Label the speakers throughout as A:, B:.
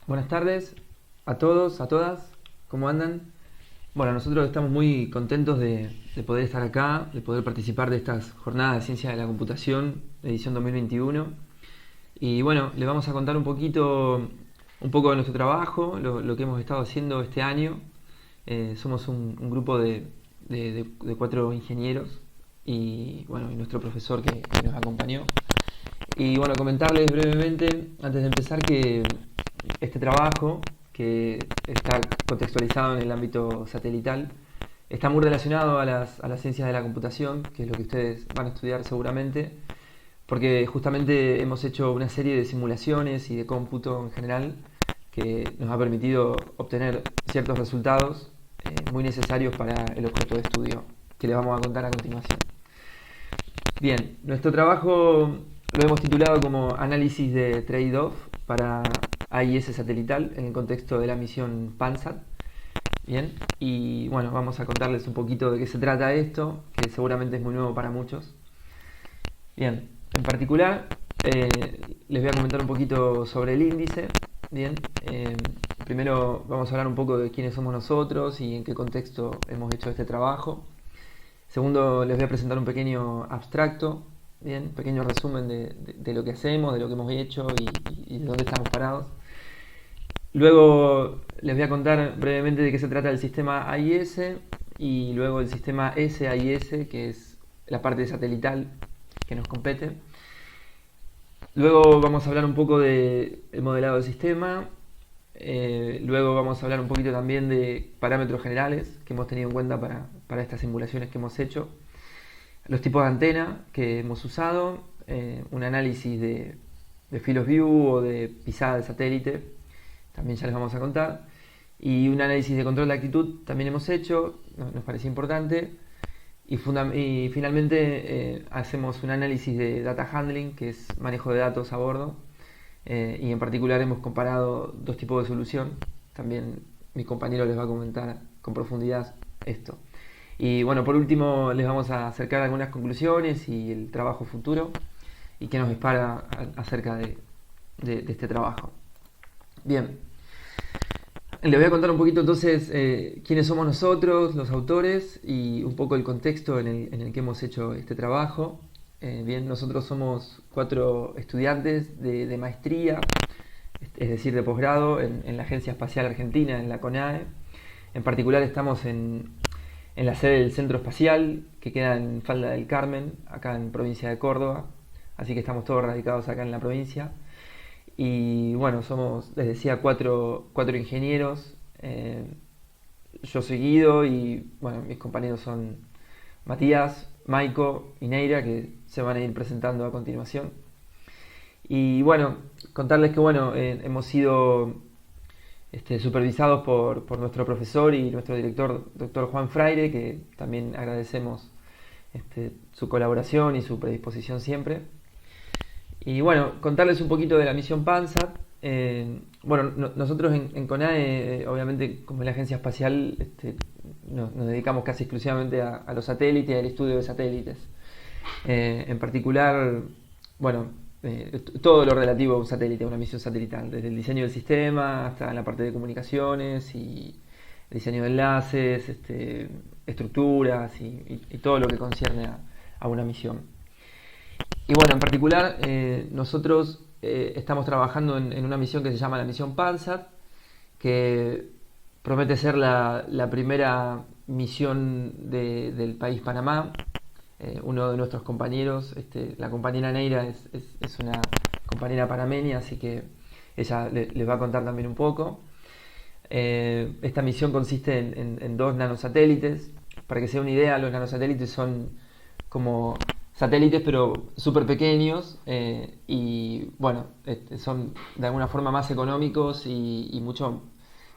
A: Buenas tardes a todos, a todas, ¿cómo andan? Bueno, nosotros estamos muy contentos de poder estar acá, de poder participar de estas jornadas de Ciencia de la Computación, edición 2021. Y bueno, les vamos a contar un poco de nuestro trabajo, lo que hemos estado haciendo este año. Somos un grupo de 4 ingenieros y bueno, y nuestro profesor que nos acompañó. Y bueno, comentarles brevemente, antes de empezar, que este trabajo, que está contextualizado en el ámbito satelital, está muy relacionado a las ciencias de la computación, que es lo que ustedes van a estudiar seguramente, porque justamente hemos hecho una serie de simulaciones y de cómputo en general que nos ha permitido obtener ciertos resultados muy necesarios para el objeto de estudio, que les vamos a contar a continuación. Bien, nuestro trabajo lo hemos titulado como Análisis de Trade-off para AIS satelital en el contexto de la misión PanSat. Bien, y bueno, vamos a contarles un poquito de qué se trata esto, que seguramente es muy nuevo para muchos. Bien, en particular les voy a comentar un poquito sobre el índice. Bien, primero vamos a hablar un poco de quiénes somos nosotros y en qué contexto hemos hecho este trabajo. Segundo, les voy a presentar un pequeño abstracto, bien, pequeño resumen de lo que hacemos, de lo que hemos hecho y de dónde estamos parados. Luego les voy a contar brevemente de qué se trata el sistema AIS y luego el sistema SAIS, que es la parte satelital que nos compete. Luego vamos a hablar un poco del modelado del sistema. Luego vamos a hablar un poquito también de parámetros generales que hemos tenido en cuenta para estas simulaciones que hemos hecho. Los tipos de antena que hemos usado. Un análisis de field of view o de pisada de satélite. También ya les vamos a contar. Y un análisis de control de actitud también hemos hecho. Nos parecía importante. Y finalmente hacemos un análisis de data handling, que es manejo de datos a bordo. Y en particular hemos comparado dos tipos de solución. También mi compañero les va a comentar con profundidad esto. Y bueno, por último les vamos a acercar algunas conclusiones y el trabajo futuro y qué nos espera acerca de este trabajo. Bien, les voy a contar un poquito entonces quiénes somos nosotros, los autores, y un poco el contexto en el que hemos hecho este trabajo. Bien, nosotros somos 4 estudiantes de maestría, es decir, de posgrado en la Agencia Espacial Argentina, en la CONAE. En particular estamos en la sede del Centro Espacial, que queda en Falda del Carmen, acá en provincia de Córdoba. Así que estamos todos radicados acá en la provincia. Y bueno, somos, les decía, cuatro ingenieros. Yo soy Guido y bueno, mis compañeros son Matías, Maiko y Neira, que se van a ir presentando a continuación. Y bueno, contarles que bueno, hemos sido supervisados por nuestro profesor y nuestro director, doctor Juan Fraire, que también agradecemos su colaboración y su predisposición siempre. Y bueno, contarles un poquito de la misión PanSat. Bueno, nosotros en CONAE, obviamente, como es la agencia espacial, nos dedicamos casi exclusivamente a los satélites y al estudio de satélites. En particular, bueno, todo lo relativo a un satélite, a una misión satelital, desde el diseño del sistema hasta la parte de comunicaciones y diseño de enlaces, estructuras y todo lo que concierne a una misión. Y bueno, en particular, nosotros estamos trabajando en una misión que se llama la misión PanSat, que promete ser la primera misión del país Panamá. Uno de nuestros compañeros, la compañera Neira, es una compañera panameña, así que ella les va a contar también un poco. Esta misión consiste en 2 nanosatélites. Para que se den una idea, los nanosatélites son como satélites pero súper pequeños y bueno, son de alguna forma más económicos y mucho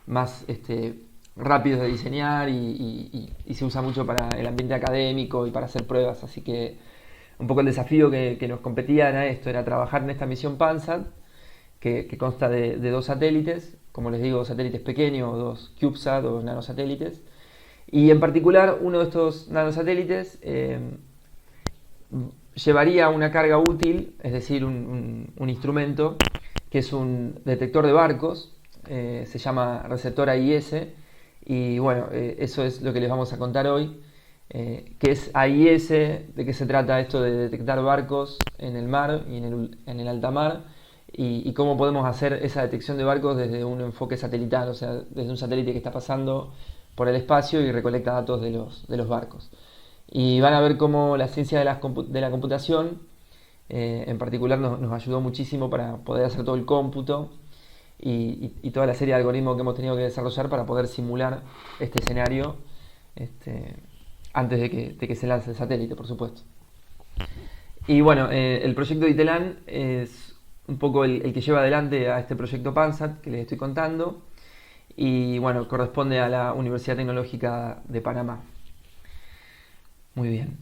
A: más rápidos de diseñar y se usa mucho para el ambiente académico y para hacer pruebas, así que un poco el desafío que nos competía era esto, era trabajar en esta misión PanSat que consta de 2 satélites, como les digo, satélites pequeños, 2 CubeSat o nanosatélites, y en particular uno de estos nanosatélites llevaría una carga útil, es decir, un instrumento que es un detector de barcos, se llama receptor AIS, y bueno, eso es lo que les vamos a contar hoy. ¿Qué es AIS? ¿De qué se trata esto de detectar barcos en el mar y en el alta mar? Y cómo podemos hacer esa detección de barcos desde un enfoque satelital, o sea, desde un satélite que está pasando por el espacio y recolecta datos de los barcos. Y van a ver cómo la ciencia de la computación, en particular, nos ayudó muchísimo para poder hacer todo el cómputo y toda la serie de algoritmos que hemos tenido que desarrollar para poder simular este escenario antes de que se lance el satélite, por supuesto. Y bueno, el proyecto de ITELAN es un poco el que lleva adelante a este proyecto PanSat que les estoy contando, y bueno, corresponde a la Universidad Tecnológica de Panamá. Muy bien.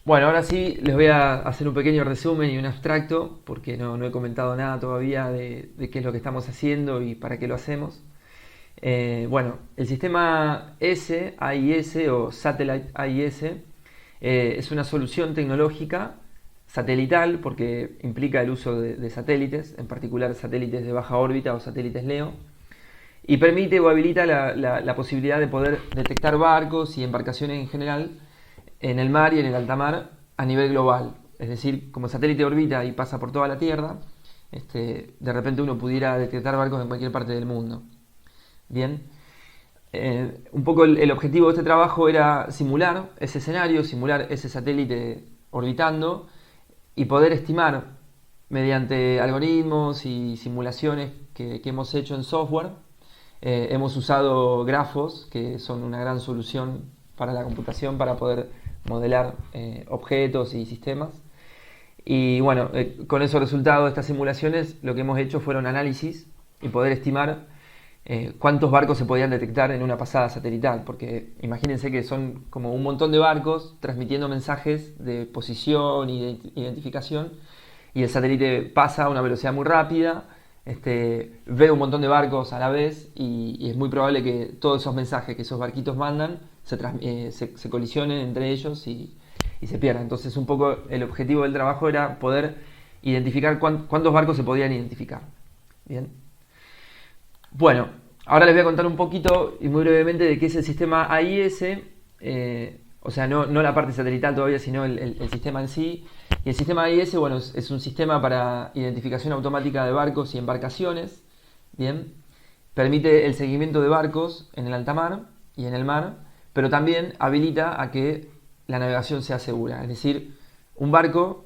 A: Bueno, ahora sí les voy a hacer un pequeño resumen y un abstracto, porque no he comentado nada todavía de qué es lo que estamos haciendo y para qué lo hacemos. Bueno, el sistema AIS o Satellite AIS es una solución tecnológica satelital, porque implica el uso de satélites, en particular satélites de baja órbita o satélites LEO, y permite o habilita la posibilidad de poder detectar barcos y embarcaciones en general en el mar y en el alta mar a nivel global. Es decir, como el satélite orbita y pasa por toda la Tierra, de repente uno pudiera detectar barcos en cualquier parte del mundo. Bien, un poco el objetivo de este trabajo era simular ese escenario, simular ese satélite orbitando y poder estimar mediante algoritmos y simulaciones que hemos hecho en software. Hemos usado grafos, que son una gran solución para la computación para poder modelar objetos y sistemas. Y bueno, con esos resultados de estas simulaciones lo que hemos hecho fueron análisis y poder estimar cuántos barcos se podían detectar en una pasada satelital, porque imagínense que son como un montón de barcos transmitiendo mensajes de posición y de identificación, y el satélite pasa a una velocidad muy rápida, ve un montón de barcos a la vez, y es muy probable que todos esos mensajes que esos barquitos mandan se colisionen entre ellos y se pierdan. Entonces un poco el objetivo del trabajo era poder identificar cuántos barcos se podían identificar. Bien. Bueno, ahora les voy a contar un poquito y muy brevemente de qué es el sistema AIS, o sea, no la parte satelital todavía, sino el sistema en sí. Y el sistema AIS, bueno, es un sistema para identificación automática de barcos y embarcaciones. Bien, permite el seguimiento de barcos en el alta mar y en el mar, pero también habilita a que la navegación sea segura. Es decir, un barco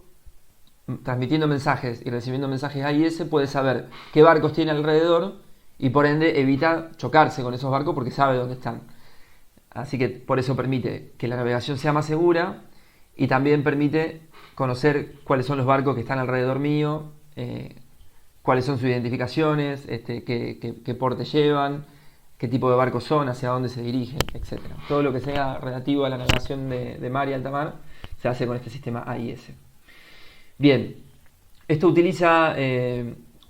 A: transmitiendo mensajes y recibiendo mensajes AIS puede saber qué barcos tiene alrededor y por ende evita chocarse con esos barcos porque sabe dónde están. Así que por eso permite que la navegación sea más segura, y también permite conocer cuáles son los barcos que están alrededor mío, cuáles son sus identificaciones, qué porte llevan, qué tipo de barcos son, hacia dónde se dirigen, etc. Todo lo que sea relativo a la navegación de mar y alta mar se hace con este sistema AIS. Bien, esto utiliza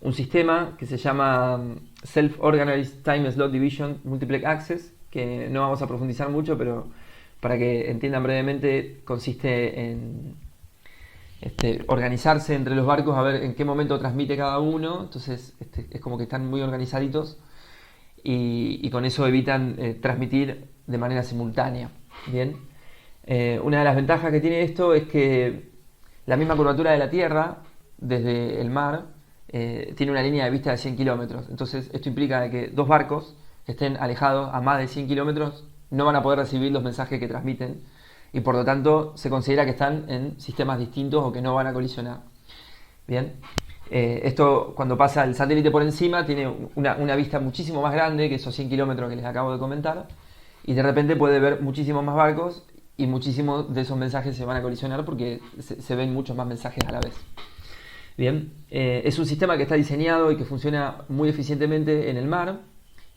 A: un sistema que se llama Self-Organized Time Slot Division Multiplex Access, que no vamos a profundizar mucho, pero para que entiendan brevemente, consiste en organizarse entre los barcos, a ver en qué momento transmite cada uno. Entonces es como que están muy organizaditos, y con eso evitan transmitir de manera simultánea. Bien, una de las ventajas que tiene esto es que la misma curvatura de la Tierra desde el mar tiene una línea de vista de 100 kilómetros. Entonces esto implica que dos barcos que estén alejados a más de 100 kilómetros no van a poder recibir los mensajes que transmiten, y por lo tanto se considera que están en sistemas distintos o que no van a colisionar. Bien, esto, cuando pasa el satélite por encima, tiene una vista muchísimo más grande que esos 100 kilómetros que les acabo de comentar, y de repente puede ver muchísimos más barcos, y muchísimos de esos mensajes se van a colisionar porque se ven muchos más mensajes a la vez. Bien, es un sistema que está diseñado y que funciona muy eficientemente en el mar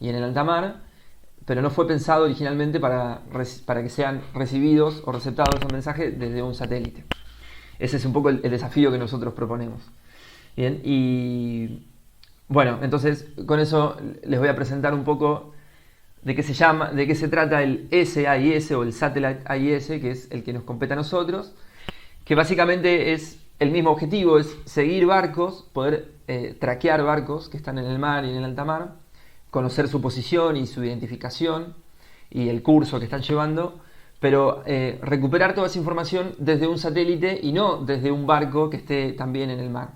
A: y en el alta mar, pero no fue pensado originalmente para que sean recibidos o receptados esos mensajes desde un satélite. Ese es un poco el desafío que nosotros proponemos. Bien, y bueno, entonces con eso les voy a presentar un poco de qué se trata el SAIS o el Satellite AIS, que es el que nos compete a nosotros, que básicamente es el mismo objetivo es seguir barcos, poder traquear barcos que están en el mar y en el alta mar, conocer su posición y su identificación y el curso que están llevando, pero recuperar toda esa información desde un satélite y no desde un barco que esté también en el mar.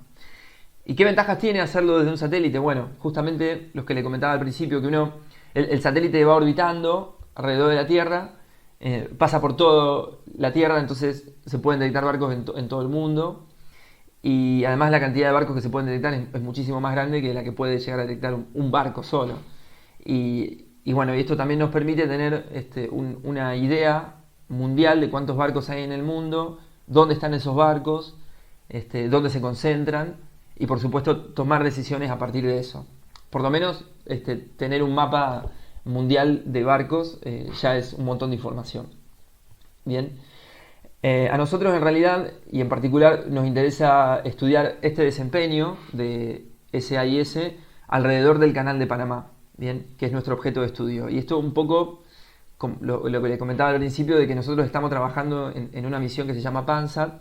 A: ¿Y qué ventajas tiene hacerlo desde un satélite? Bueno, justamente los que le comentaba al principio, que el satélite va orbitando alrededor de la Tierra, pasa por toda la Tierra, entonces se pueden detectar barcos en todo el mundo. Y además la cantidad de barcos que se pueden detectar es muchísimo más grande que la que puede llegar a detectar un barco solo. Y bueno, y esto también nos permite tener una idea mundial de cuántos barcos hay en el mundo, dónde están esos barcos, dónde se concentran y por supuesto tomar decisiones a partir de eso. Por lo menos tener un mapa mundial de barcos ya es un montón de información. Bien. A nosotros en realidad y en particular nos interesa estudiar este desempeño de SAIS alrededor del Canal de Panamá, bien, que es nuestro objeto de estudio. Y esto un poco lo que les comentaba al principio de que nosotros estamos trabajando en una misión que se llama PANSAT,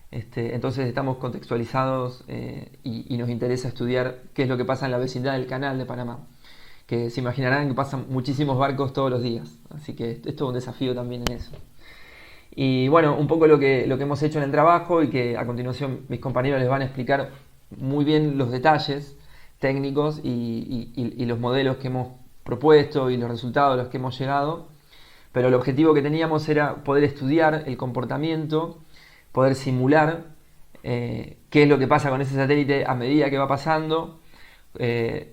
A: entonces estamos contextualizados y nos interesa estudiar qué es lo que pasa en la vecindad del Canal de Panamá, que se imaginarán que pasan muchísimos barcos todos los días, así que esto es un desafío también en eso. Y bueno, un poco lo que hemos hecho en el trabajo y que a continuación mis compañeros les van a explicar muy bien los detalles técnicos y los modelos que hemos propuesto y los resultados a los que hemos llegado. Pero el objetivo que teníamos era poder estudiar el comportamiento, poder simular qué es lo que pasa con ese satélite a medida que va pasando.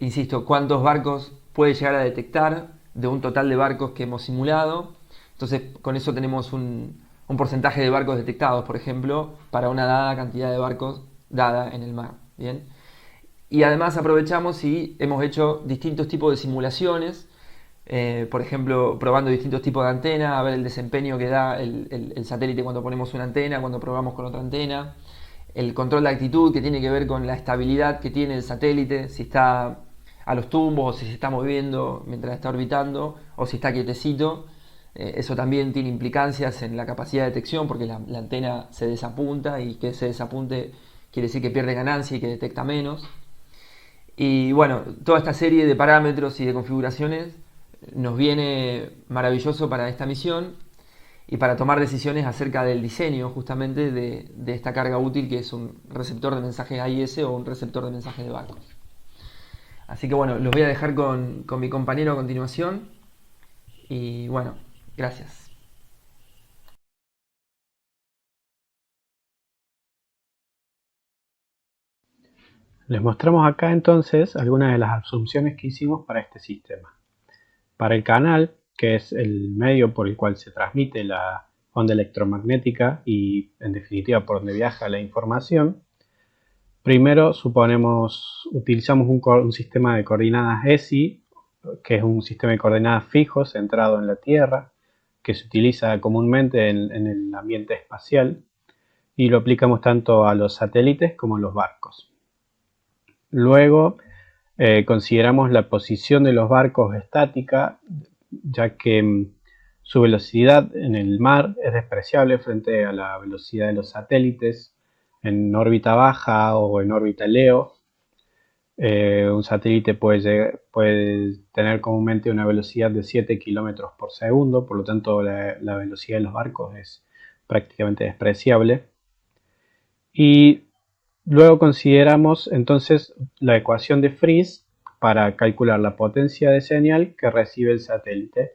A: Insisto, cuántos barcos puede llegar a detectar de un total de barcos que hemos simulado. Entonces con eso tenemos un porcentaje de barcos detectados, por ejemplo, para una dada cantidad de barcos dada en el mar. ¿Bien? Y además aprovechamos y hemos hecho distintos tipos de simulaciones, por ejemplo, probando distintos tipos de antenas, a ver el desempeño que da el satélite cuando ponemos una antena, cuando probamos con otra antena, el control de actitud que tiene que ver con la estabilidad que tiene el satélite, si está a los tumbos o si se está moviendo mientras está orbitando o si está quietecito. Eso también tiene implicancias en la capacidad de detección porque la antena se desapunta y que se desapunte quiere decir que pierde ganancia y que detecta menos. Y bueno, toda esta serie de parámetros y de configuraciones nos viene maravilloso para esta misión y para tomar decisiones acerca del diseño justamente de esta carga útil que es un receptor de mensajes AIS o un receptor de mensajes de barcos. Así que bueno, los voy a dejar con mi compañero a continuación y bueno, gracias.
B: Les mostramos acá entonces algunas de las asunciones que hicimos para este sistema. Para el canal, que es el medio por el cual se transmite la onda electromagnética y en definitiva por donde viaja la información, primero utilizamos un sistema de coordenadas ESI, que es un sistema de coordenadas fijo centrado en la Tierra, que se utiliza comúnmente en el ambiente espacial y lo aplicamos tanto a los satélites como a los barcos. Luego consideramos la posición de los barcos estática, ya que su velocidad en el mar es despreciable frente a la velocidad de los satélites en órbita baja o en órbita LEO. Un satélite puede tener comúnmente una velocidad de 7 km por segundo, por lo tanto la velocidad de los barcos es prácticamente despreciable. Y luego consideramos entonces la ecuación de Friis para calcular la potencia de señal que recibe el satélite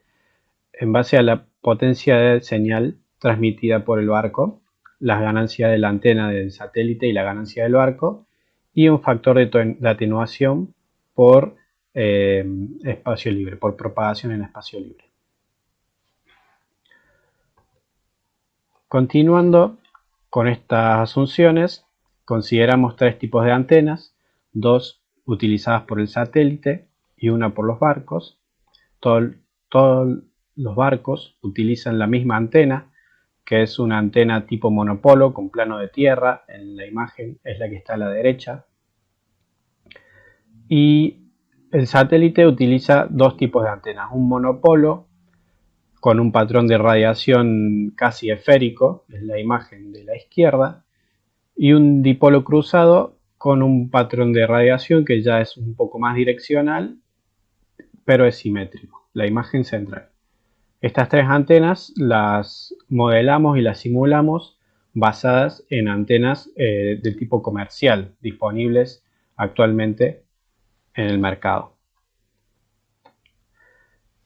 B: en base a la potencia de señal transmitida por el barco, las ganancias de la antena del satélite y la ganancia del barco, y un factor de atenuación por espacio libre, por propagación en espacio libre. Continuando con estas asunciones, consideramos tres tipos de antenas, dos utilizadas por el satélite y una por los barcos. Todos los barcos utilizan la misma antena, que es una antena tipo monopolo con plano de tierra. En la imagen es la que está a la derecha. Y el satélite utiliza dos tipos de antenas, un monopolo con un patrón de radiación casi esférico, es la imagen de la izquierda, y un dipolo cruzado con un patrón de radiación que ya es un poco más direccional, pero es simétrico, la imagen central. Estas tres antenas las modelamos y las simulamos basadas en antenas de tipo comercial disponibles actualmente en el mercado.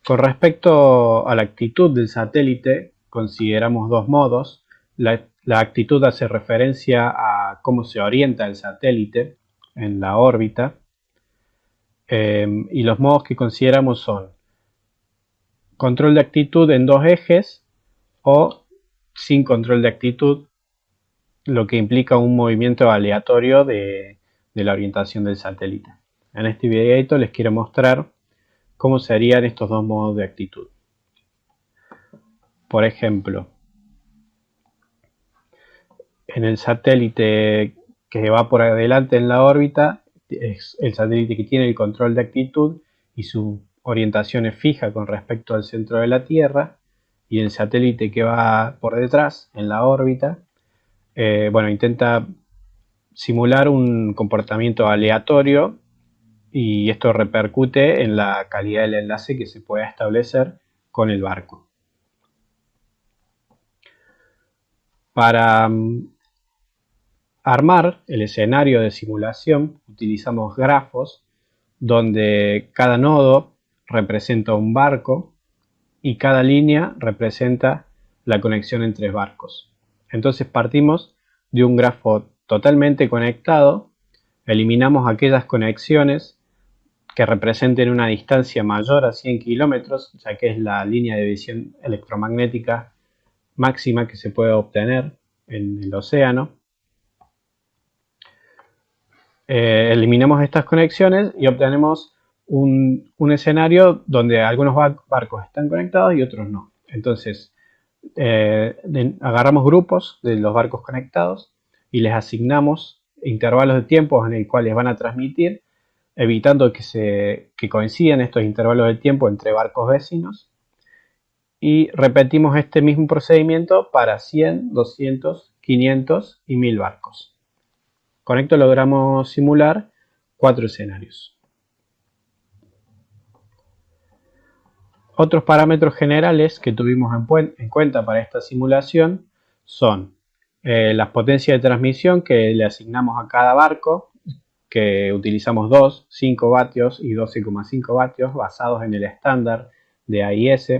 B: Con respecto a la actitud del satélite, consideramos dos modos. La actitud hace referencia a cómo se orienta el satélite en la órbita, y los modos que consideramos son control de actitud en dos ejes o sin control de actitud, lo que implica un movimiento aleatorio de la orientación del satélite. En este videito les quiero mostrar cómo serían estos dos modos de actitud. Por ejemplo, en el satélite que va por adelante en la órbita, es el satélite que tiene el control de actitud y su orientación es fija con respecto al centro de la Tierra, y el satélite que va por detrás en la órbita, intenta simular un comportamiento aleatorio, y esto repercute en la calidad del enlace que se pueda establecer con el barco. Para armar el escenario de simulación utilizamos grafos donde cada nodo representa un barco y cada línea representa la conexión entre barcos. Entonces partimos de un grafo totalmente conectado, eliminamos aquellas conexiones que representen una distancia mayor a 100 kilómetros, ya que es la línea de visión electromagnética máxima que se puede obtener en el océano. Eliminamos estas conexiones y obtenemos un escenario donde algunos barcos están conectados y otros no. Entonces, agarramos grupos de los barcos conectados y les asignamos intervalos de tiempo en el cuales van a transmitir, evitando que coincidan estos intervalos de tiempo entre barcos vecinos, y repetimos este mismo procedimiento para 100, 200, 500 y 1000 barcos. Con esto logramos simular 4 escenarios. Otros parámetros generales que tuvimos en cuenta para esta simulación son las potencias de transmisión que le asignamos a cada barco, que utilizamos 2, 5 vatios y 12,5 vatios basados en el estándar de AIS.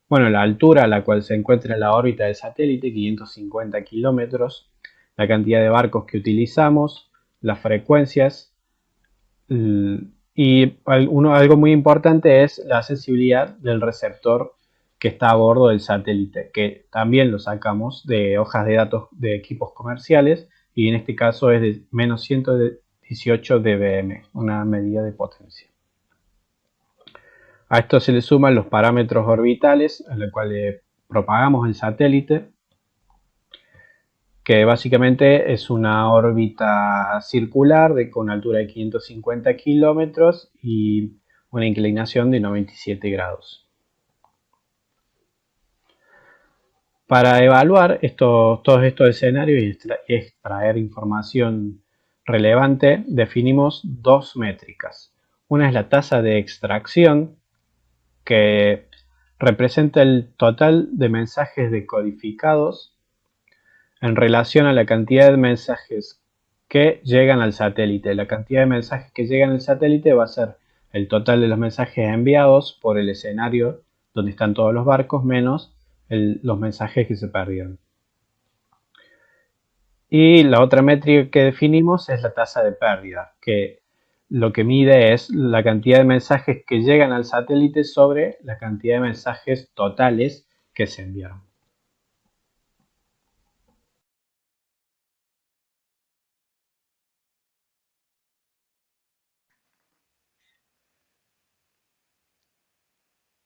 B: La altura a la cual se encuentra en la órbita del satélite, 550 kilómetros, la cantidad de barcos que utilizamos, las frecuencias, y algo muy importante es la sensibilidad del receptor que está a bordo del satélite, que también lo sacamos de hojas de datos de equipos comerciales, y en este caso es de menos 118 dBm, una medida de potencia. A esto se le suman los parámetros orbitales en los cuales propagamos el satélite, que básicamente es una órbita circular con altura de 550 kilómetros y una inclinación de 97 grados. Para evaluar todos estos escenarios y extraer información relevante, definimos dos métricas. Una es la tasa de extracción, que representa el total de mensajes decodificados en relación a la cantidad de mensajes que llegan al satélite. La cantidad de mensajes que llegan al satélite va a ser el total de los mensajes enviados por el escenario donde están todos los barcos menos los mensajes que se perdieron. Y la otra métrica que definimos es la tasa de pérdida, que lo que mide es la cantidad de mensajes que llegan al satélite sobre la cantidad de mensajes totales que se enviaron.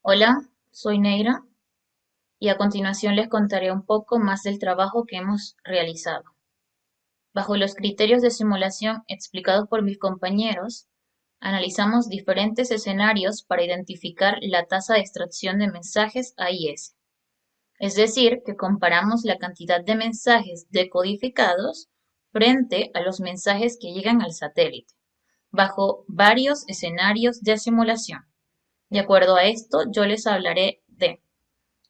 C: Hola, soy Neira y a continuación les contaré un poco más del trabajo que hemos realizado. Bajo los criterios de simulación explicados por mis compañeros, analizamos diferentes escenarios para identificar la tasa de extracción de mensajes AIS. Es decir, que comparamos la cantidad de mensajes decodificados frente a los mensajes que llegan al satélite, bajo varios escenarios de simulación. De acuerdo a esto, yo les hablaré de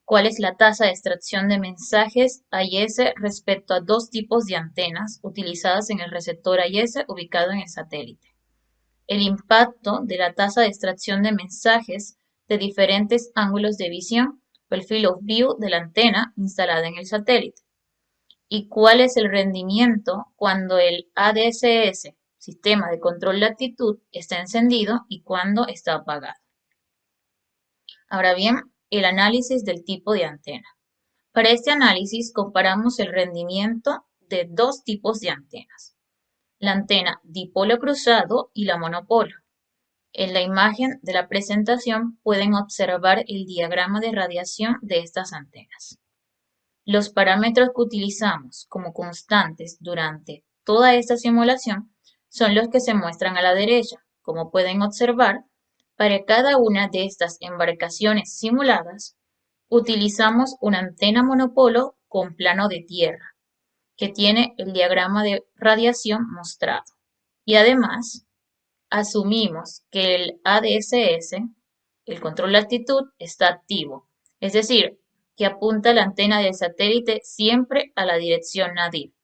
C: cuál es la tasa de extracción de mensajes AIS respecto a dos tipos de antenas utilizadas en el receptor AIS ubicado en el satélite. El impacto de la tasa de extracción de mensajes de diferentes ángulos de visión o el field of view de la antena instalada en el satélite. Y cuál es el rendimiento cuando el ADSS, sistema de control de actitud, está encendido y cuando está apagado. Ahora bien, el análisis del tipo de antena. Para este análisis comparamos el rendimiento de dos tipos de antenas, la antena dipolo cruzado y la monopolo. En la imagen de la presentación pueden observar el diagrama de radiación de estas antenas. Los parámetros que utilizamos como constantes durante toda esta simulación son los que se muestran a la derecha. Como pueden observar, para cada una de estas embarcaciones simuladas, utilizamos una antena monopolo con plano de tierra, que tiene el diagrama de radiación mostrado. Y además, asumimos que el ADSS, el control de altitud, está activo, es decir, que apunta la antena del satélite siempre a la dirección nadir,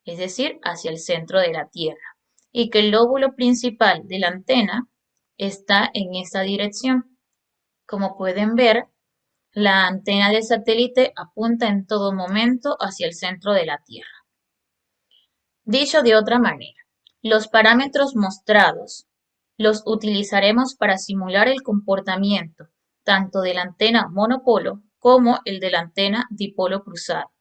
C: es decir, hacia el centro de la Tierra, y que el lóbulo principal de la antena está en esa dirección. Como pueden ver, la antena del satélite apunta en todo momento hacia el centro de la Tierra. Dicho de otra manera, los parámetros mostrados los utilizaremos para simular el comportamiento tanto de la antena monopolo como el de la antena dipolo cruzado,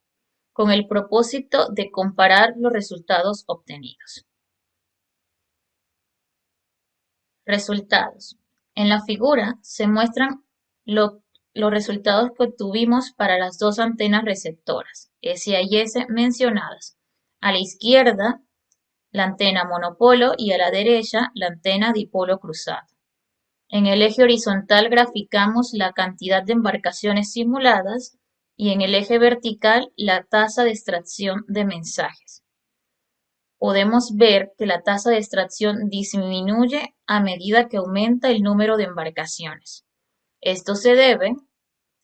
C: con el propósito de comparar los resultados obtenidos. Resultados. En la figura se muestran los resultados que obtuvimos para las dos antenas receptoras, S y S mencionadas. A la izquierda, la antena monopolo y a la derecha, la antena dipolo cruzado. En el eje horizontal graficamos la cantidad de embarcaciones simuladas y en el eje vertical la tasa de extracción de mensajes. Podemos ver que la tasa de extracción disminuye a medida que aumenta el número de embarcaciones. Esto se debe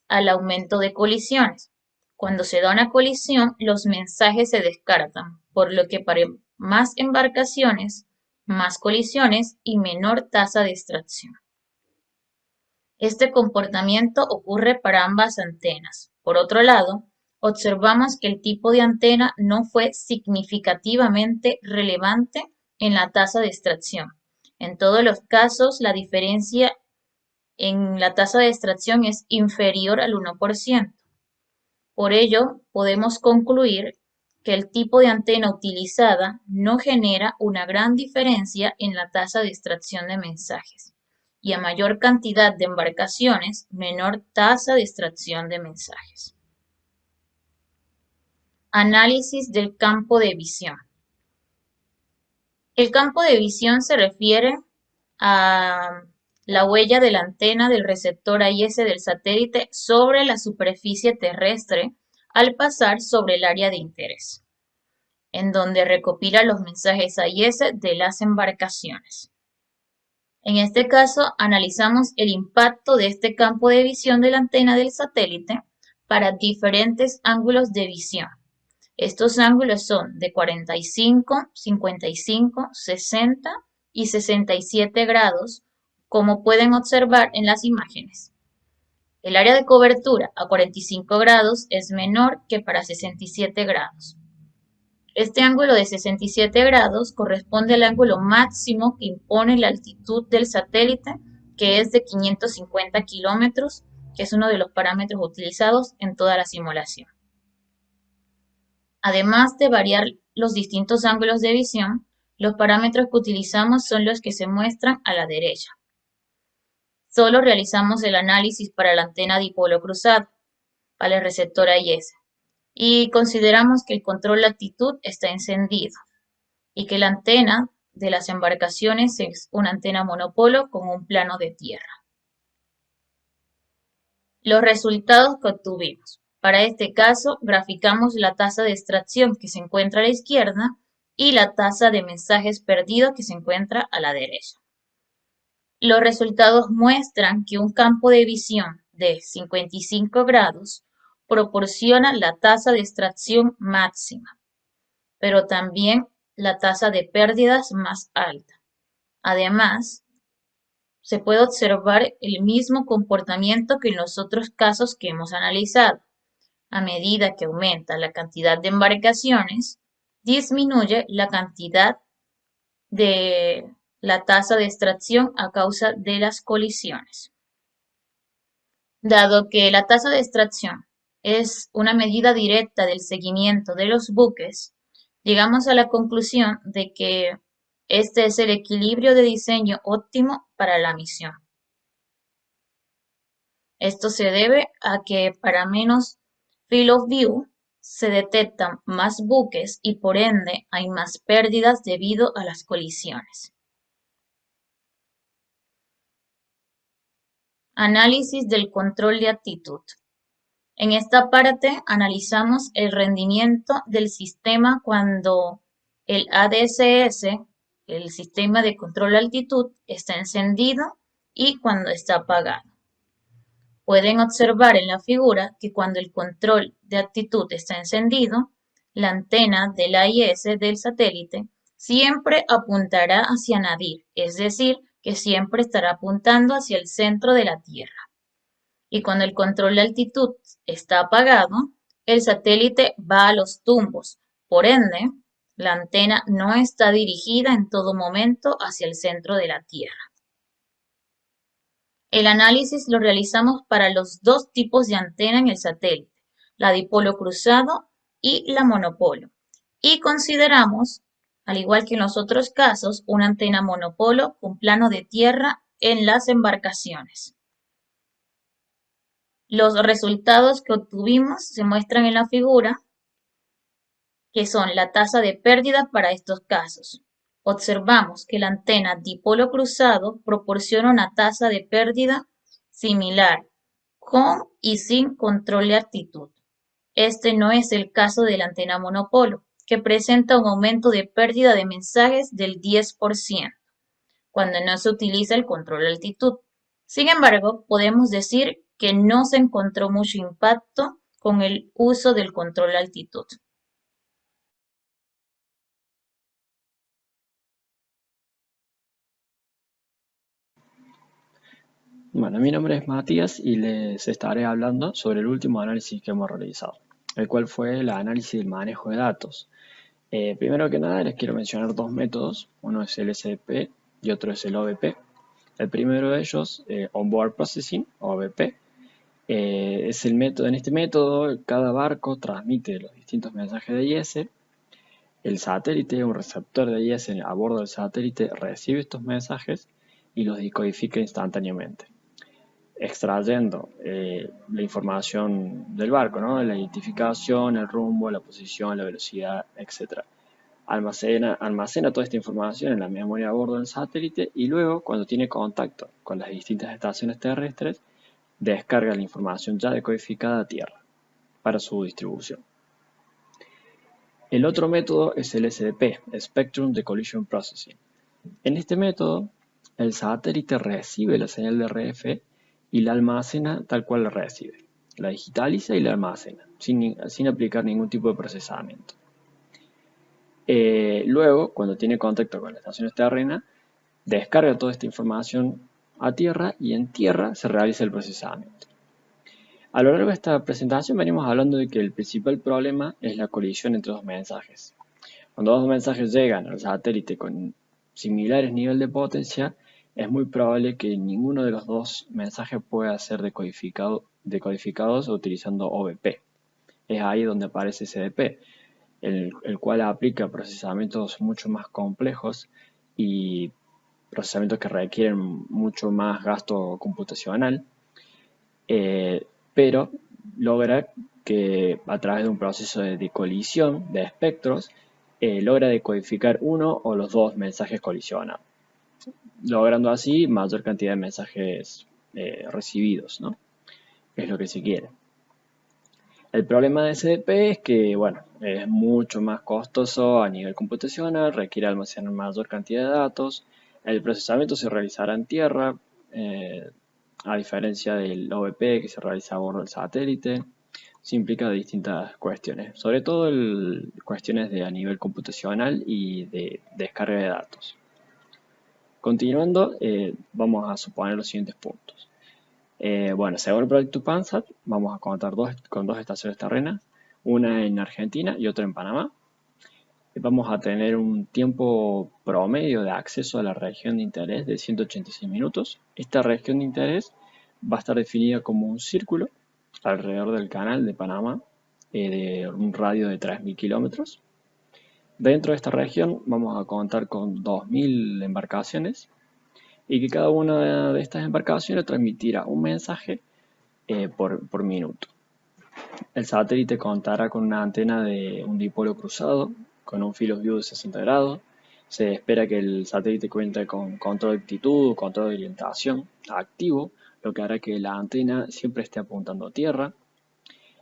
C: al aumento de colisiones. Cuando se da una colisión, los mensajes se descartan, por lo que para más embarcaciones, más colisiones y menor tasa de extracción. Este comportamiento ocurre para ambas antenas. Por otro lado, observamos que el tipo de antena no fue significativamente relevante en la tasa de extracción. En todos los casos, la diferencia en la tasa de extracción es inferior al 1%. Por ello, podemos concluir que el tipo de antena utilizada no genera una gran diferencia en la tasa de extracción de mensajes, y a mayor cantidad de embarcaciones, menor tasa de extracción de mensajes. Análisis del campo de visión. El campo de visión se refiere a la huella de la antena del receptor AIS del satélite sobre la superficie terrestre al pasar sobre el área de interés, en donde recopila los mensajes AIS de las embarcaciones. En este caso, analizamos el impacto de este campo de visión de la antena del satélite para diferentes ángulos de visión. Estos ángulos son de 45, 55, 60 y 67 grados, como pueden observar en las imágenes. El área de cobertura a 45 grados es menor que para 67 grados. Este ángulo de 67 grados corresponde al ángulo máximo que impone la altitud del satélite, que es de 550 kilómetros, que es uno de los parámetros utilizados en toda la simulación. Además de variar los distintos ángulos de visión, los parámetros que utilizamos son los que se muestran a la derecha. Solo realizamos el análisis para la antena dipolo cruzado, para el receptor AIS, y consideramos que el control de actitud está encendido y que la antena de las embarcaciones es una antena monopolo con un plano de tierra. Los resultados que obtuvimos. Para este caso, graficamos la tasa de extracción que se encuentra a la izquierda y la tasa de mensajes perdidos que se encuentra a la derecha. Los resultados muestran que un campo de visión de 55 grados proporciona la tasa de extracción máxima, pero también la tasa de pérdidas más alta. Además, se puede observar el mismo comportamiento que en los otros casos que hemos analizado. A medida que aumenta la cantidad de embarcaciones, disminuye la cantidad de la tasa de extracción a causa de las colisiones. Dado que la tasa de extracción es una medida directa del seguimiento de los buques, llegamos a la conclusión de que este es el equilibrio de diseño óptimo para la misión. Esto se debe a que para menos field of view se detectan más buques y por ende hay más pérdidas debido a las colisiones. Análisis del control de actitud. En esta parte analizamos el rendimiento del sistema cuando el ADCS, el sistema de control de altitud, está encendido y cuando está apagado. Pueden observar en la figura que cuando el control de actitud está encendido, la antena del AIS del satélite siempre apuntará hacia Nadir, es decir, que siempre estará apuntando hacia el centro de la Tierra. Y cuando el control de altitud está apagado, el satélite va a los tumbos. Por ende, la antena no está dirigida en todo momento hacia el centro de la Tierra. El análisis lo realizamos para los dos tipos de antena en el satélite, la dipolo cruzado y la monopolo. Y consideramos, al igual que en los otros casos, una antena monopolo con plano de tierra en las embarcaciones. Los resultados que obtuvimos se muestran en la figura, que son la tasa de pérdida para estos casos. Observamos que la antena dipolo cruzado proporciona una tasa de pérdida similar, con y sin control de actitud. Este no es el caso de la antena monopolo, que presenta un aumento de pérdida de mensajes del 10%, cuando no se utiliza el control de altitud. Sin embargo, podemos decir que no se encontró mucho impacto con el uso del control de altitud.
D: Bueno, mi nombre es Matías y les estaré hablando sobre el último análisis que hemos realizado, el cual fue el análisis del manejo de datos. Primero que nada les quiero mencionar dos métodos, uno es el SDP y otro es el OBP. El primero de ellos, Onboard Processing, OBP, es el método. En este método cada barco transmite los distintos mensajes de IS. El satélite, un receptor de IS a bordo del satélite, recibe estos mensajes y los decodifica instantáneamente, extrayendo la información del barco, ¿no? La identificación, el rumbo, la posición, la velocidad, etc. Almacena toda esta información en la memoria a bordo del satélite y luego, cuando tiene contacto con las distintas estaciones terrestres, descarga la información ya decodificada a tierra para su distribución. El otro método es el SDP, Spectrum Decollision Processing. En este método, el satélite recibe la señal de RF y la almacena tal cual la recibe. La digitaliza y la almacena, sin aplicar ningún tipo de procesamiento. Luego, cuando tiene contacto con las estaciones terrenas, descarga toda esta información a tierra y en tierra se realiza el procesamiento. A lo largo de esta presentación venimos hablando de que el principal problema es la colisión entre dos mensajes. Cuando dos mensajes llegan al satélite con similares niveles de potencia, es muy probable que ninguno de los dos mensajes pueda ser decodificados utilizando OBP. Es ahí donde aparece SDP, el cual aplica procesamientos mucho más complejos y procesamientos que requieren mucho más gasto computacional, pero logra que a través de un proceso de colisión de espectros, logra decodificar uno o los dos mensajes colisionados, logrando así mayor cantidad de mensajes recibidos, ¿no? Es lo que se quiere. El problema de SDP es que, bueno, es mucho más costoso a nivel computacional, requiere almacenar mayor cantidad de datos, el procesamiento se realizará en tierra, eh, a diferencia del OVP que se realiza a bordo del satélite. Se implica distintas cuestiones, sobre todo cuestiones de a nivel computacional y de descarga de datos. Continuando, vamos a suponer los siguientes puntos. Bueno, según el proyecto PanSat, vamos a contar con dos estaciones terrenas, una en Argentina y otra en Panamá. Vamos a tener un tiempo promedio de acceso a la región de interés de 186 minutos. Esta región de interés va a estar definida como un círculo alrededor del canal de Panamá, de un radio de 3.000 kilómetros. Dentro de esta región vamos a contar con 2.000 embarcaciones y que cada una de estas embarcaciones transmitirá un mensaje por minuto. El satélite contará con una antena de un dipolo cruzado con un field of view de 60 grados. Se espera que el satélite cuente con control de altitud, control de orientación activo, lo que hará que la antena siempre esté apuntando a tierra.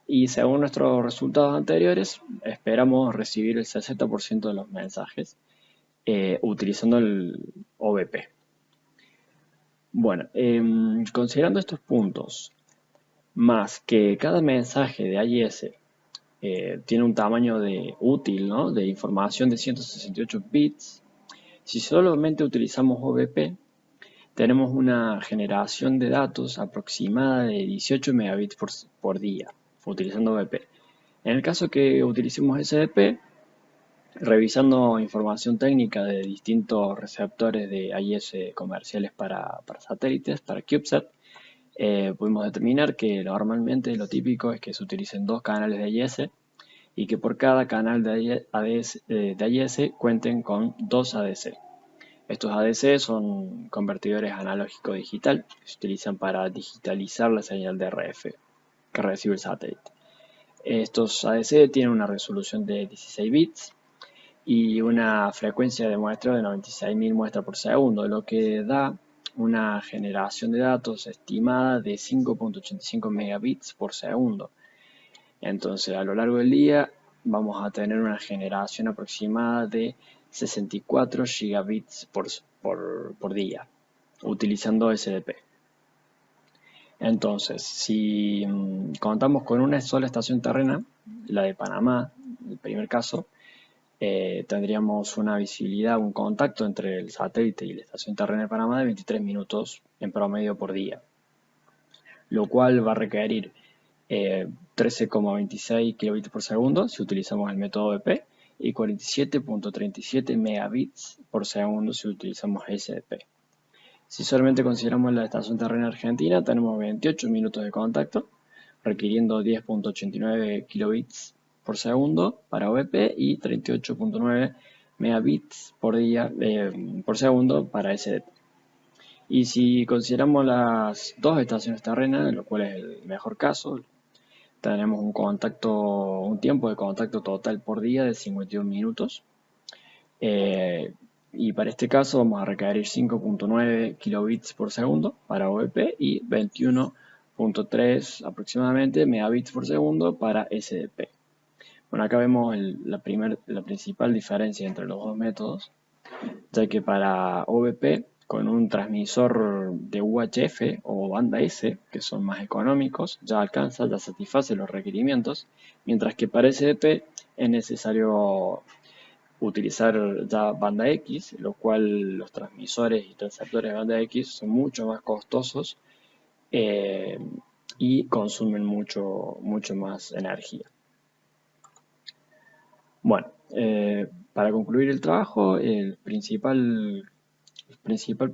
D: Y según nuestros resultados anteriores, esperamos recibir el 60% de los mensajes utilizando el OVP. Bueno, considerando estos puntos, más que cada mensaje de AIS tiene un tamaño útil, ¿no?, de información de 168 bits, si solamente utilizamos OVP, tenemos una generación de datos aproximada de 18 megabits por día, utilizando OVP. En el caso que utilicemos SDP, revisando información técnica de distintos receptores de AIS comerciales para satélites, para CubeSat, pudimos determinar que normalmente lo típico es que se utilicen 2 canales de AIS y que por cada canal de AIS cuenten con 2 ADC. Estos ADC son convertidores analógico-digital que se utilizan para digitalizar la señal de RF que recibe el satélite. Estos ADC tienen una resolución de 16 bits y una frecuencia de muestreo de 96.000 muestras por segundo, lo que da una generación de datos estimada de 5.85 megabits por segundo. Entonces, a lo largo del día vamos a tener una generación aproximada de 64 gigabits por día, utilizando SDP. Entonces, si contamos con una sola estación terrena, la de Panamá, el primer caso, tendríamos una visibilidad, un contacto entre el satélite y la estación terrena de Panamá de 23 minutos en promedio por día, lo cual va a requerir 13,26 kilobits por segundo si utilizamos el método OVP y 47.37 megabits por segundo si utilizamos SDP. Si solamente consideramos la estación terrena argentina, tenemos 28 minutos de contacto, requiriendo 10.89 kilobits por segundo para OVP y 38.9 megabits por segundo para SDP. Y si consideramos las dos estaciones terrenas, lo cual es el mejor caso, tenemos un tiempo de contacto total por día de 51 minutos. Y para este caso vamos a requerir 5.9 kilobits por segundo para OVP y 21.3 aproximadamente megabits por segundo para SDP. Bueno, acá vemos la principal diferencia entre los dos métodos, ya que para OVP, con un transmisor de UHF o banda S, que son más económicos, ya satisface los requerimientos, mientras que para SDP es necesario utilizar ya banda X, lo cual los transmisores y receptores de banda X son mucho más costosos y consumen mucho más energía. Bueno, para concluir el trabajo, el principal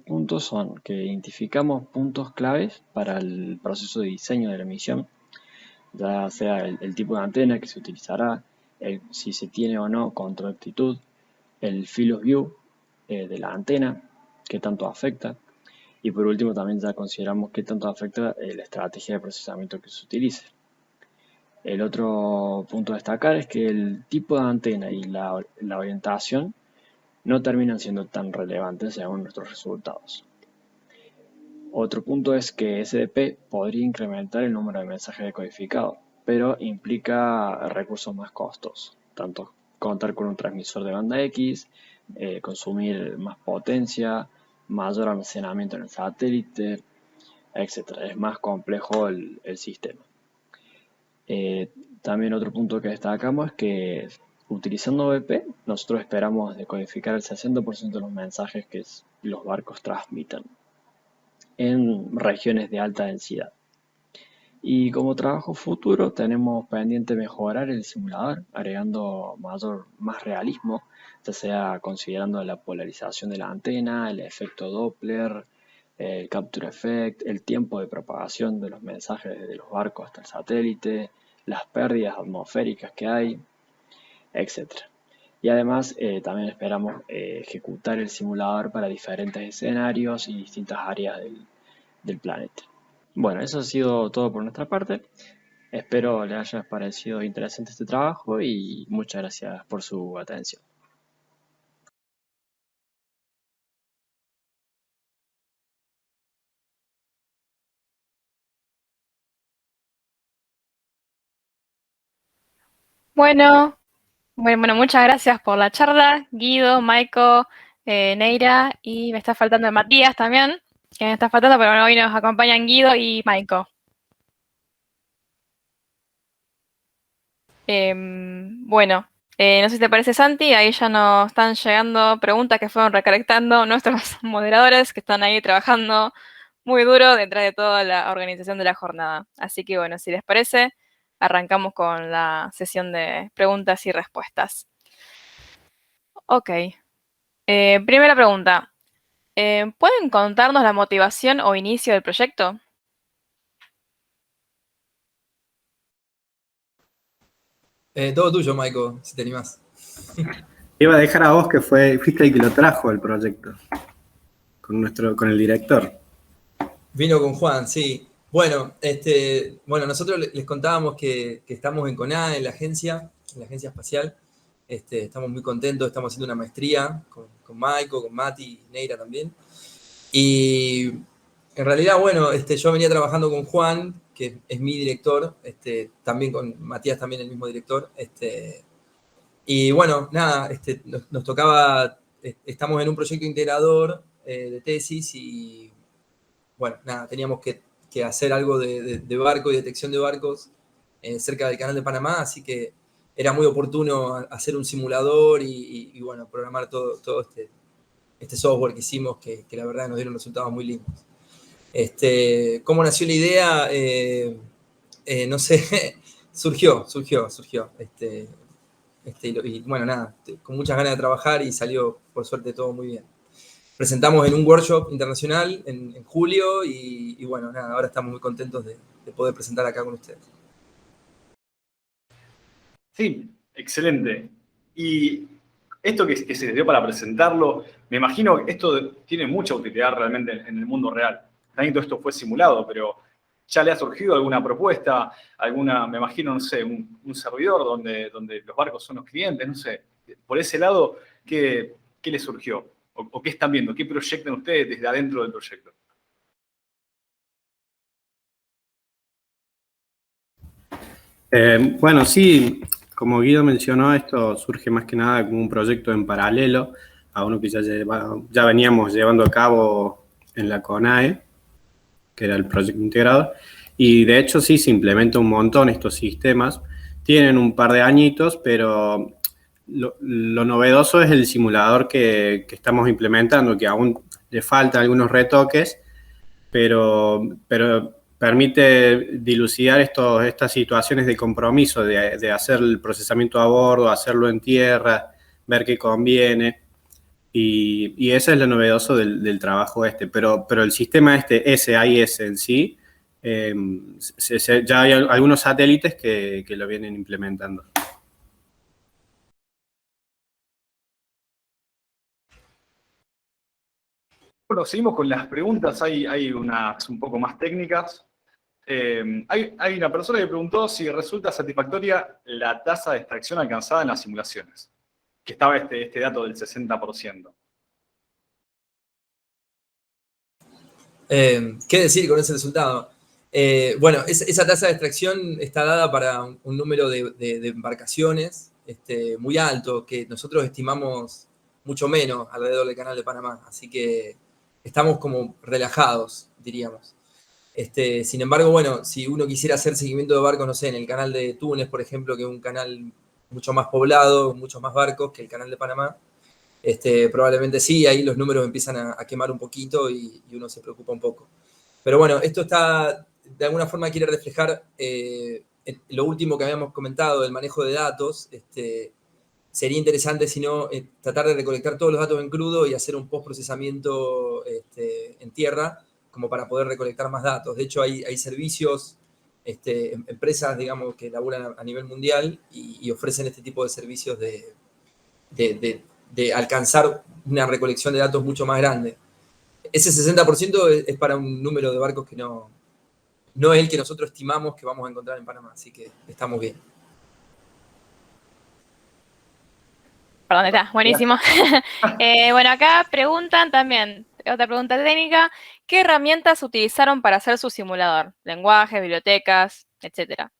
D: punto son que identificamos puntos claves para el proceso de diseño de la misión, ya sea el tipo de antena que se utilizará, si se tiene o no control de altitud, el field of view de la antena, qué tanto afecta, y por último también ya consideramos qué tanto afecta la estrategia de procesamiento que se utilice. El otro punto a destacar es que el tipo de antena y la orientación no terminan siendo tan relevantes según nuestros resultados. Otro punto es que SDP podría incrementar el número de mensajes decodificados, pero implica recursos más costosos, tanto contar con un transmisor de banda X, consumir más potencia, mayor almacenamiento en el satélite, etc. Es más complejo el sistema. También otro punto que destacamos es que utilizando OVP, nosotros esperamos decodificar el 60% de los mensajes que los barcos transmitan en regiones de alta densidad. Y como trabajo futuro tenemos pendiente mejorar el simulador, agregando más realismo, ya sea considerando la polarización de la antena, el efecto Doppler, el capture effect, el tiempo de propagación de los mensajes desde los barcos hasta el satélite, las pérdidas atmosféricas que hay, etc. Y además también esperamos ejecutar el simulador para diferentes escenarios y distintas áreas del planeta. Bueno, eso ha sido todo por nuestra parte. Espero les haya parecido interesante este trabajo y muchas gracias por su atención.
E: Bueno, bueno, muchas gracias por la charla, Guido, Maiko, Neira, y me está faltando Matías también, que me está faltando, pero bueno, hoy nos acompañan Guido y Maiko. Bueno, no sé si te parece, Santi, ahí ya nos están llegando preguntas que fueron recolectando nuestros moderadores que están ahí trabajando muy duro detrás de toda la organización de la jornada. Así que bueno, si les parece, arrancamos con la sesión de preguntas y respuestas. Ok. Primera pregunta. ¿Pueden contarnos la motivación o inicio del proyecto?
F: Todo tuyo, Maiko, si te animás.
B: Iba a dejar a vos que fuiste el que lo trajo el proyecto, con el director.
F: Vino con Juan, sí. Bueno, nosotros les contábamos que estamos en CONAE, en la agencia espacial. Estamos muy contentos, estamos haciendo una maestría con Maiko, con Mati y Neira también. Y en realidad, bueno, yo venía trabajando con Juan, que es mi director, también con Matías, también el mismo director. Y bueno, nada, nos tocaba, estamos en un proyecto integrador de tesis y bueno, nada, teníamos que hacer algo de barco y detección de barcos cerca del Canal de Panamá, así que era muy oportuno hacer un simulador y bueno, programar todo este software que hicimos que la verdad nos dieron resultados muy lindos. ¿Cómo nació la idea? No sé, surgió. Y bueno, nada, con muchas ganas de trabajar y salió por suerte todo muy bien. Presentamos en un workshop internacional en julio y bueno, nada, ahora estamos muy contentos de poder presentar acá con ustedes.
G: Sí, excelente. Y esto que se les dio para presentarlo, me imagino que esto tiene mucha utilidad realmente en el mundo real. También todo esto fue simulado, pero ¿ya le ha surgido alguna propuesta? Me imagino, no sé, un servidor donde los barcos son los clientes, no sé. Por ese lado, ¿qué les surgió? ¿O qué están viendo? ¿Qué proyectan ustedes desde adentro del proyecto?
B: Bueno, sí, como Guido mencionó, esto surge más que nada como un proyecto en paralelo a uno que ya veníamos llevando a cabo en la CONAE, que era el proyecto integrado, y de hecho sí se implementa un montón estos sistemas. Tienen un par de añitos, pero lo novedoso es el simulador que estamos implementando, que aún le faltan algunos retoques, pero permite dilucidar estas situaciones de compromiso, de hacer el procesamiento a bordo, hacerlo en tierra, ver qué conviene. Y eso es lo novedoso del trabajo pero el sistema SAIS en sí, ya hay algunos satélites que lo vienen implementando.
G: Bueno, seguimos con las preguntas. Hay unas un poco más técnicas. Hay una persona que preguntó si resulta satisfactoria la tasa de extracción alcanzada en las simulaciones, que estaba este dato del 60%.
F: ¿Qué decir con ese resultado? Bueno, esa tasa de extracción está dada para un número de embarcaciones muy alto, que nosotros estimamos mucho menos alrededor del Canal de Panamá. Así que estamos como relajados, diríamos. Sin embargo, bueno, si uno quisiera hacer seguimiento de barcos, no sé, en el canal de Túnez, por ejemplo, que es un canal mucho más poblado, muchos más barcos que el canal de Panamá, probablemente sí, ahí los números empiezan a quemar un poquito y uno se preocupa un poco. Pero bueno, esto está, de alguna forma quiere reflejar lo último que habíamos comentado, el manejo de datos. Sería interesante, si no, tratar de recolectar todos los datos en crudo y hacer un postprocesamiento en tierra, como para poder recolectar más datos. De hecho, hay servicios, empresas, digamos, que laburan a nivel mundial y ofrecen este tipo de servicios de alcanzar una recolección de datos mucho más grande. Ese 60% es para un número de barcos que no es el que nosotros estimamos que vamos a encontrar en Panamá, así que estamos bien.
E: Perdón, está, buenísimo. Bueno, acá preguntan también, otra pregunta técnica, ¿qué herramientas utilizaron para hacer su simulador? Lenguajes, bibliotecas, etcétera.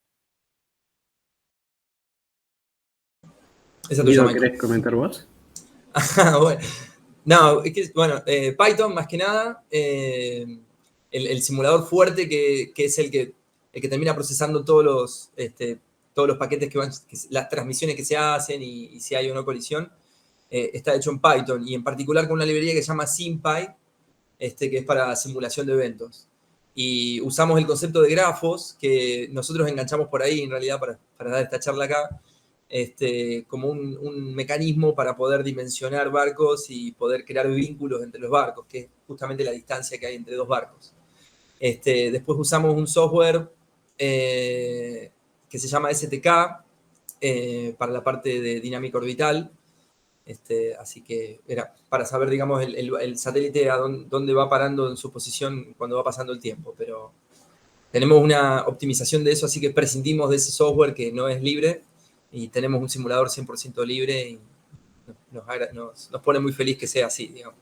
F: Esa
B: Guido,
F: tuya, Michael.
B: ¿querés comentar vos?
F: Bueno, no, es que, bueno, Python más que nada, el simulador fuerte que es el que termina procesando todos los paquetes que van, las transmisiones que se hacen y si hay o no colisión, está hecho en Python y en particular con una librería que se llama SymPy, que es para simulación de eventos. Y usamos el concepto de grafos que nosotros enganchamos por ahí en realidad para dar esta charla acá, como un mecanismo para poder dimensionar barcos y poder crear vínculos entre los barcos, que es justamente la distancia que hay entre dos barcos. Después usamos un software que se llama STK para la parte de dinámica orbital. Así que era para saber, digamos, el satélite a dónde va parando en su posición cuando va pasando el tiempo. Pero tenemos una optimización de eso, así que prescindimos de ese software que no es libre y tenemos un simulador 100% libre y nos pone muy feliz que sea así, digamos.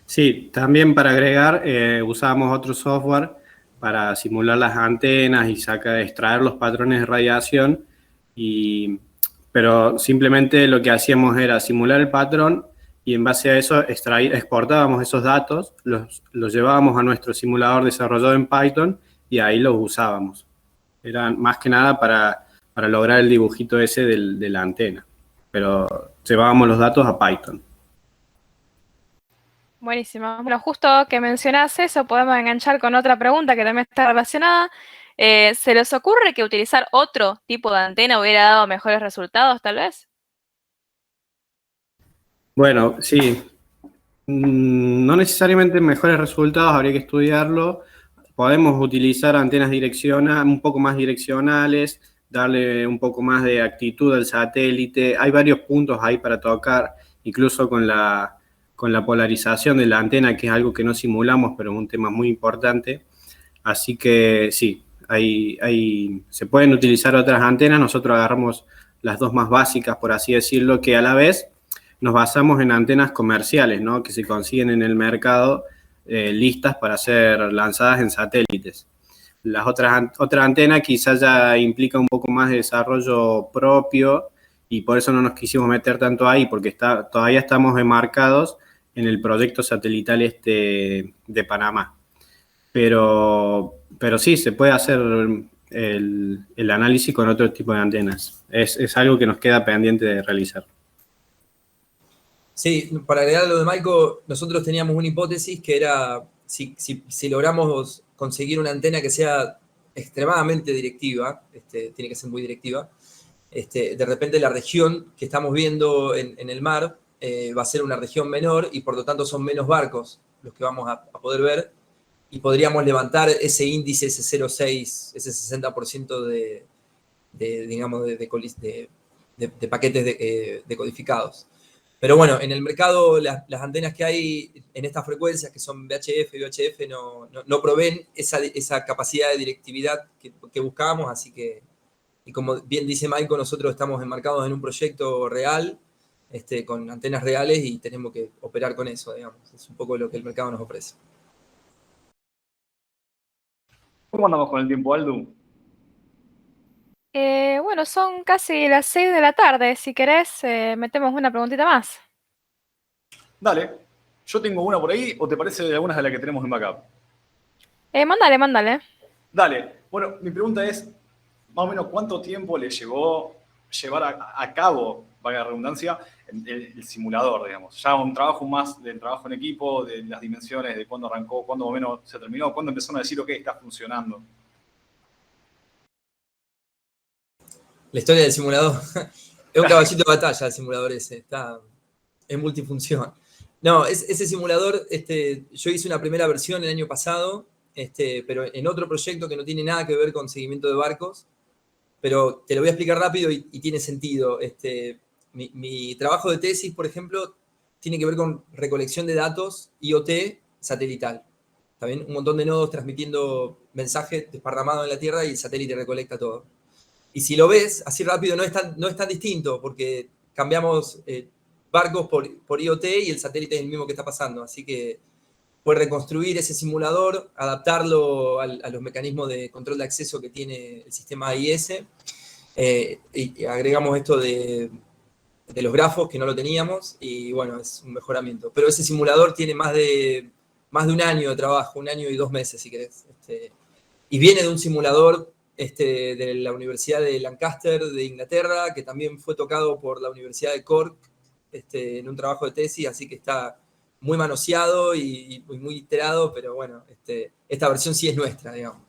B: Sí, también para agregar, usábamos otro software para simular las antenas y extraer los patrones de radiación, pero simplemente lo que hacíamos era simular el patrón y en base a eso exportábamos esos datos, los llevábamos a nuestro simulador desarrollado en Python y ahí los usábamos. Era más que nada para lograr el dibujito ese de la antena, pero llevábamos los datos a Python.
E: Buenísimo. Bueno, justo que mencionás eso, podemos enganchar con otra pregunta que también está relacionada. ¿Se les ocurre que utilizar otro tipo de antena hubiera dado mejores resultados, tal vez?
B: Bueno, sí. No necesariamente mejores resultados, habría que estudiarlo. Podemos utilizar antenas un poco más direccionales, darle un poco más de actitud al satélite. Hay varios puntos ahí para tocar, incluso con la polarización de la antena, que es algo que no simulamos, pero es un tema muy importante. Así que sí, se pueden utilizar otras antenas. Nosotros agarramos las dos más básicas, por así decirlo, que a la vez nos basamos en antenas comerciales, ¿no? Que se consiguen en el mercado listas para ser lanzadas en satélites. Las otra antena quizás ya implica un poco más de desarrollo propio y por eso no nos quisimos meter tanto ahí, porque todavía estamos enmarcados en el proyecto satelital de Panamá. Pero sí, se puede hacer el análisis con otro tipo de antenas. Es algo que nos queda pendiente de realizar.
F: Sí, para agregar lo de Michael, nosotros teníamos una hipótesis que era si logramos conseguir una antena que sea extremadamente directiva, tiene que ser muy directiva, de repente la región que estamos viendo en el mar va a ser una región menor y por lo tanto son menos barcos los que vamos a poder ver y podríamos levantar ese índice, ese 0,6, ese 60% digamos, de paquetes decodificados. Pero bueno, en el mercado las antenas que hay en estas frecuencias, que son VHF y UHF, no proveen esa capacidad de directividad que buscábamos, así que, y como bien dice Michael, nosotros estamos enmarcados en un proyecto real, con antenas reales y tenemos que operar con eso, digamos. Es un poco lo que el mercado nos ofrece.
G: ¿Cómo andamos con el tiempo, Aldu?
E: Bueno, son casi las 6 de la tarde. Si querés, metemos una preguntita más.
G: Dale. Yo tengo una por ahí, ¿o te parece de algunas de las que tenemos en backup?
E: Mándale.
G: Dale. Bueno, mi pregunta es, más o menos, ¿cuánto tiempo le llevó llevar a cabo, valga la redundancia, el simulador, digamos? Ya un trabajo más del trabajo en equipo, de las dimensiones, de cuándo arrancó, cuándo más o menos se terminó, cuándo empezaron a decir, ok, está funcionando.
F: La historia del simulador. Es un caballito de batalla el simulador ese. Es multifunción. No, ese simulador, yo hice una primera versión el año pasado, pero en otro proyecto que no tiene nada que ver con seguimiento de barcos, pero te lo voy a explicar rápido y tiene sentido. Mi trabajo de tesis, por ejemplo, tiene que ver con recolección de datos IoT satelital. ¿Está bien? Un montón de nodos transmitiendo mensajes desparramados en la Tierra y el satélite recolecta todo. Y si lo ves así rápido, no es tan distinto, porque cambiamos barcos por IoT y el satélite es el mismo que está pasando. Así que fue reconstruir ese simulador, adaptarlo a los mecanismos de control de acceso que tiene el sistema AIS, y agregamos esto de los grafos que no lo teníamos, y bueno, es un mejoramiento. Pero ese simulador tiene más de un año de trabajo, 1 año y 2 meses, si querés. Y viene de un simulador de la Universidad de Lancaster de Inglaterra, que también fue tocado por la Universidad de Cork en un trabajo de tesis, así que está muy manoseado y muy iterado, pero bueno, esta versión sí es nuestra, digamos.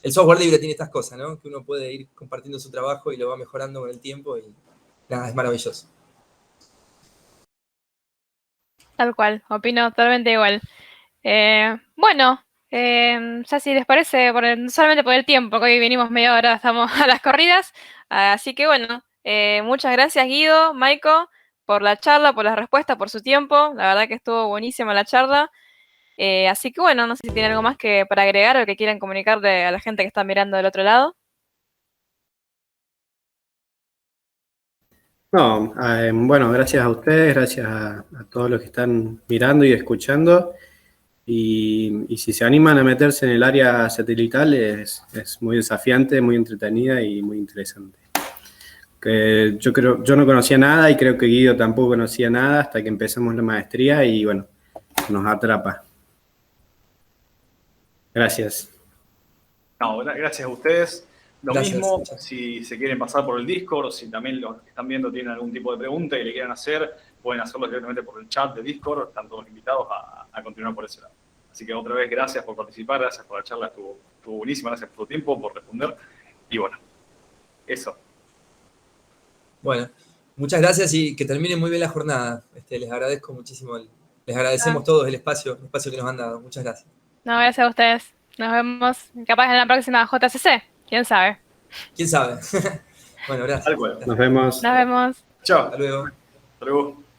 F: El software libre tiene estas cosas, ¿no? Que uno puede ir compartiendo su trabajo y lo va mejorando con el tiempo y nada, es maravilloso.
E: Tal cual, opino totalmente igual. Bueno, ya si les parece, solamente por el tiempo, que hoy venimos media hora, estamos a las corridas. Así que bueno, muchas gracias Guido, Maiko, por la charla, por las respuestas, por su tiempo. La verdad que estuvo buenísima la charla. Así que bueno, no sé si tienen algo más que para agregar o que quieran comunicarle a la gente que está mirando del otro lado.
B: No, bueno, gracias a ustedes, gracias a todos los que están mirando y escuchando. Y si se animan a meterse en el área satelital, es muy desafiante, muy entretenida y muy interesante. Que yo no conocía nada y creo que Guido tampoco conocía nada hasta que empezamos la maestría y bueno, nos atrapa. Gracias.
G: No, gracias a ustedes. Lo
F: Gracias.
G: mismo, si se quieren pasar por el Discord, si también los que están viendo tienen algún tipo de pregunta y le quieran hacer, pueden hacerlo directamente por el chat de Discord, están todos invitados a continuar por ese lado. Así que otra vez, gracias por participar, gracias por la charla, estuvo buenísima, gracias por tu tiempo, por responder. Y bueno, eso.
F: Bueno, muchas gracias y que termine muy bien la jornada. Les agradezco muchísimo, les agradecemos todos el espacio que nos han dado. Muchas gracias.
E: No, gracias a ustedes. Nos vemos capaz en la próxima JCC. ¿Quién sabe?
F: ¿Quién sabe? Bueno, gracias.
G: Tal cual.
B: Nos vemos.
E: Nos vemos.
G: Chao.
F: Hasta luego.
G: Hasta luego.